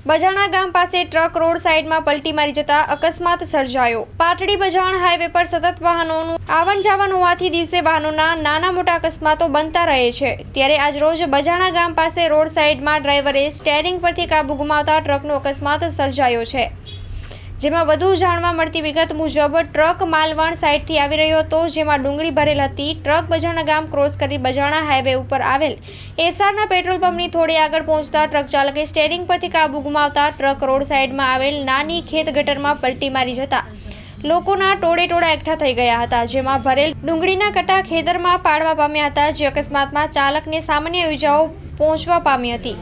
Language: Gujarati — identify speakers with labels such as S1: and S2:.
S1: બજાણા ગામ પાસે ટ્રક રોડ સાઈડમાં પલટી મારી જતા અકસ્માત સર્જાયો। પાટડી બજાણ હાઈવે પર સતત વાહનોનું આવન જાવન હોવાથી દિવસે વાહનોના નાના મોટા અકસ્માતો બનતા રહે છે। ત્યારે આજ રોજ બજાણા ગામ પાસે રોડ સાઈડમાં ડ્રાઈવરે સ્ટેરિંગ પરથી કાબુ ગુમાવતા ટ્રકનો અકસ્માત સર્જાયો છે। જેમાં વધુ જાણવા મળતી વિગત મુજબ ટ્રક માલવણ સાઈડથી આવી રહ્યો હતો, જેમાં ડુંગળી ભરેલ હતી। ટ્રક બજાણા ગામ ક્રોસ કરી બજાણા હાઈવે ઉપર આવેલ એસઆરના પેટ્રોલ પંપની થોડી આગળ પહોંચતા ટ્રક ચાલકે સ્ટેરિંગ પરથી કાબુ ગુમાવતા ટ્રક રોડ સાઈડમાં આવેલ નાની ખેત ગટરમાં પલટી મારી જતા લોકોના ટોળે એકઠા થઈ ગયા હતા, જેમાં ભરેલ ડુંગળીના કટા ખેતરમાં પાડવા પામ્યા હતા। જે અકસ્માતમાં ચાલકને સામાન્ય ઇજાઓ પહોંચવા પામી હતી।